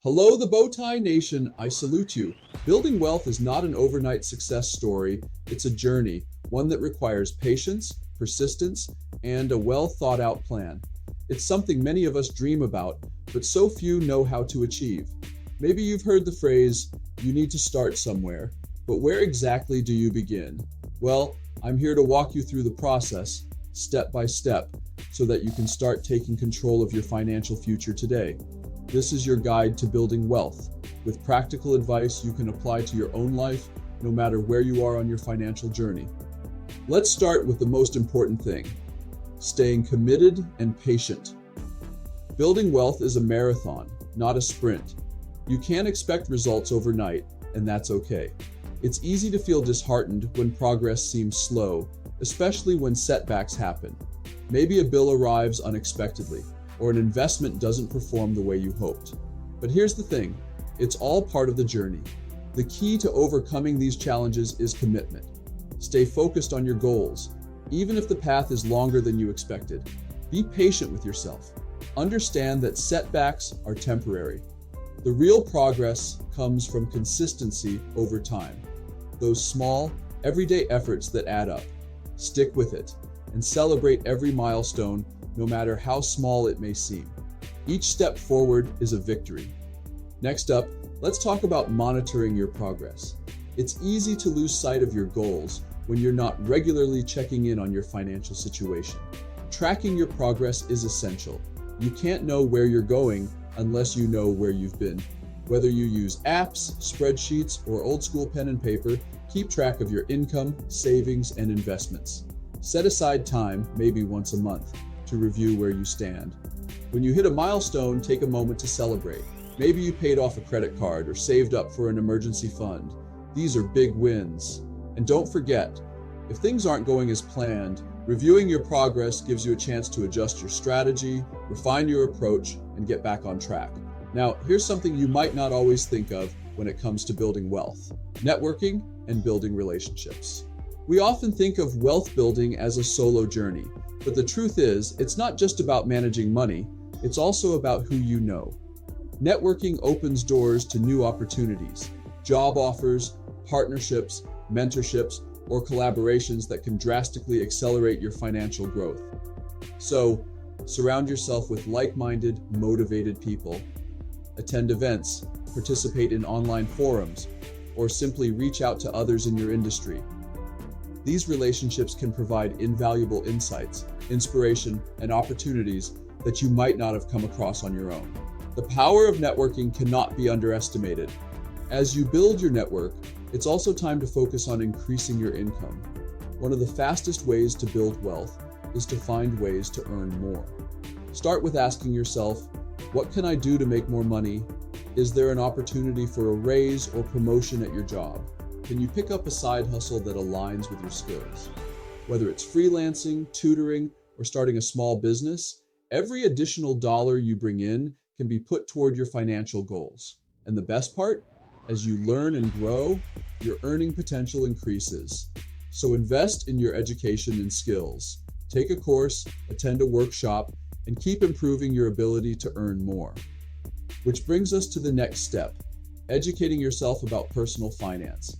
Hello, the Bowtie Nation. I salute you. Building wealth is not an overnight success story. It's a journey, one that requires patience, persistence, and a well thought out plan. It's something many of us dream about, but so few know how to achieve. Maybe you've heard the phrase, you need to start somewhere, but where exactly do you begin? Well, I'm here to walk you through the process, step by step, so that you can start taking control of your financial future today. This is your guide to building wealth, with practical advice you can apply to your own life, no matter where you are on your financial journey. Let's start with the most important thing, staying committed and patient. Building wealth is a marathon, not a sprint. You can't expect results overnight, and that's okay. It's easy to feel disheartened when progress seems slow, especially when setbacks happen. Maybe a bill arrives unexpectedly, or an investment doesn't perform the way you hoped. But here's the thing, it's all part of the journey. The key to overcoming these challenges is commitment. Stay focused on your goals, even if the path is longer than you expected. Be patient with yourself. Understand that setbacks are temporary. The real progress comes from consistency over time. Those small, everyday efforts that add up. Stick with it and celebrate every milestone, no matter how small it may seem. Each step forward is a victory. Next up, let's talk about monitoring your progress. It's easy to lose sight of your goals when you're not regularly checking in on your financial situation. Tracking your progress is essential. You can't know where you're going unless you know where you've been. Whether you use apps, spreadsheets, or old school pen and paper, keep track of your income, savings, and investments. Set aside time, maybe once a month, to review where you stand. When you hit a milestone, take a moment to celebrate. Maybe you paid off a credit card or saved up for an emergency fund. These are big wins. And don't forget, if things aren't going as planned, reviewing your progress gives you a chance to adjust your strategy, refine your approach, and get back on track. Now, here's something you might not always think of when it comes to building wealth: networking and building relationships. We often think of wealth building as a solo journey, but the truth is, it's not just about managing money, it's also about who you know. Networking opens doors to new opportunities, job offers, partnerships, mentorships, or collaborations that can drastically accelerate your financial growth. So, surround yourself with like-minded, motivated people. Attend events, participate in online forums, or simply reach out to others in your industry. These relationships can provide invaluable insights, inspiration, and opportunities that you might not have come across on your own. The power of networking cannot be underestimated. As you build your network, it's also time to focus on increasing your income. One of the fastest ways to build wealth is to find ways to earn more. Start with asking yourself, what can I do to make more money? Is there an opportunity for a raise or promotion at your job? Can you pick up a side hustle that aligns with your skills? Whether it's freelancing, tutoring, or starting a small business, every additional dollar you bring in can be put toward your financial goals. And the best part? As you learn and grow, your earning potential increases. So invest in your education and skills. Take a course, attend a workshop, and keep improving your ability to earn more. Which brings us to the next step, educating yourself about personal finance.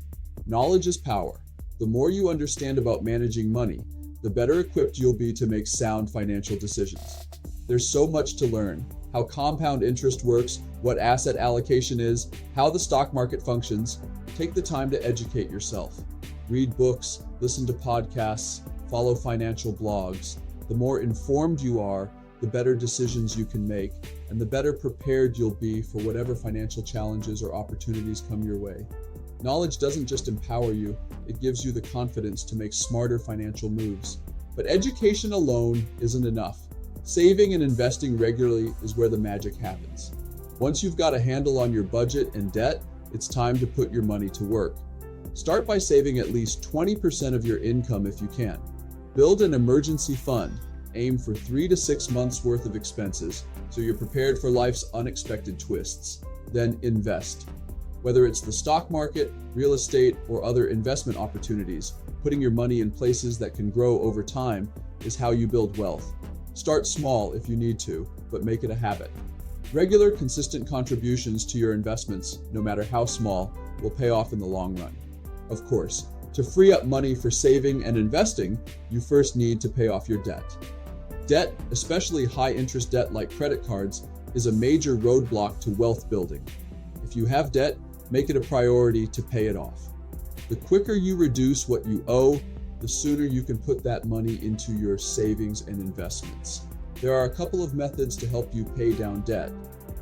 Knowledge is power. The more you understand about managing money, the better equipped you'll be to make sound financial decisions. There's so much to learn: how compound interest works, what asset allocation is, how the stock market functions. Take the time to educate yourself. Read books, listen to podcasts, follow financial blogs. The more informed you are, the better decisions you can make, and the better prepared you'll be for whatever financial challenges or opportunities come your way. Knowledge doesn't just empower you, it gives you the confidence to make smarter financial moves. But education alone isn't enough. Saving and investing regularly is where the magic happens. Once you've got a handle on your budget and debt, it's time to put your money to work. Start by saving at least 20% of your income if you can. Build an emergency fund. Aim for 3 to 6 months worth of expenses so you're prepared for life's unexpected twists. Then invest. Whether it's the stock market, real estate, or other investment opportunities, putting your money in places that can grow over time is how you build wealth. Start small if you need to, but make it a habit. Regular, consistent contributions to your investments, no matter how small, will pay off in the long run. Of course, to free up money for saving and investing, you first need to pay off your debt. Debt, especially high-interest debt like credit cards, is a major roadblock to wealth building. If you have debt, make it a priority to pay it off. The quicker you reduce what you owe, the sooner you can put that money into your savings and investments. There are a couple of methods to help you pay down debt.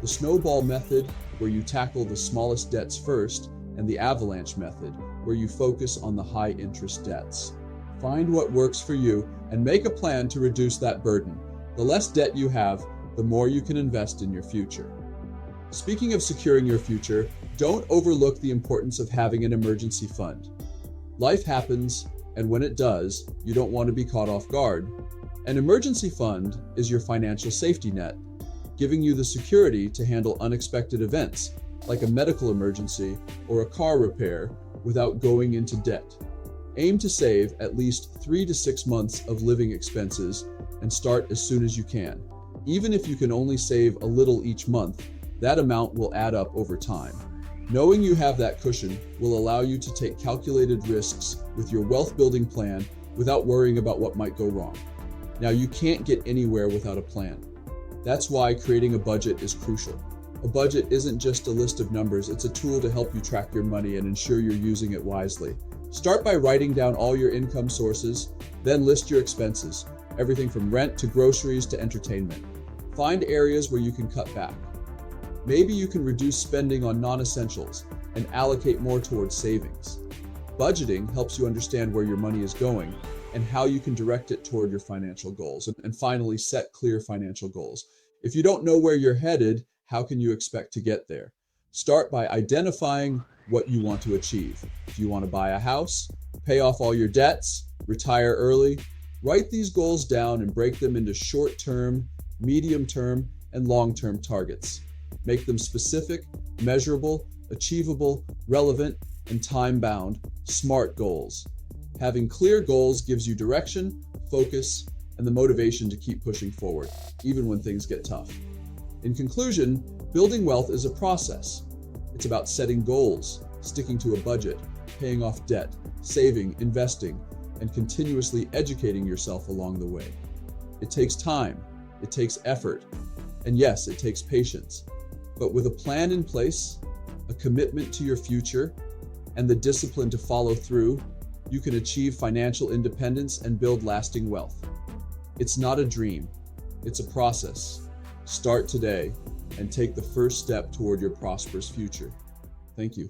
The snowball method, where you tackle the smallest debts first, and the avalanche method, where you focus on the high-interest debts. Find what works for you and make a plan to reduce that burden. The less debt you have, the more you can invest in your future. Speaking of securing your future, don't overlook the importance of having an emergency fund. Life happens, and when it does, you don't want to be caught off guard. An emergency fund is your financial safety net, giving you the security to handle unexpected events, like a medical emergency or a car repair, without going into debt. Aim to save at least 3 to 6 months of living expenses and start as soon as you can. Even if you can only save a little each month, that amount will add up over time. Knowing you have that cushion will allow you to take calculated risks with your wealth building plan without worrying about what might go wrong. Now, you can't get anywhere without a plan. That's why creating a budget is crucial. A budget isn't just a list of numbers, it's a tool to help you track your money and ensure you're using it wisely. Start by writing down all your income sources, then list your expenses, everything from rent to groceries to entertainment. Find areas where you can cut back. Maybe you can reduce spending on non-essentials and allocate more towards savings. Budgeting helps you understand where your money is going and how you can direct it toward your financial goals. And finally, set clear financial goals. If you don't know where you're headed, how can you expect to get there? Start by identifying what you want to achieve. If you want to buy a house, pay off all your debts, retire early, write these goals down and break them into short-term, medium-term, and long-term targets. Make them specific, measurable, achievable, relevant, and time-bound, SMART goals. Having clear goals gives you direction, focus, and the motivation to keep pushing forward, even when things get tough. In conclusion, building wealth is a process. It's about setting goals, sticking to a budget, paying off debt, saving, investing, and continuously educating yourself along the way. It takes time, it takes effort, and yes, it takes patience. But with a plan in place, a commitment to your future, and the discipline to follow through, you can achieve financial independence and build lasting wealth. It's not a dream, it's a process. Start today and take the first step toward your prosperous future. Thank you.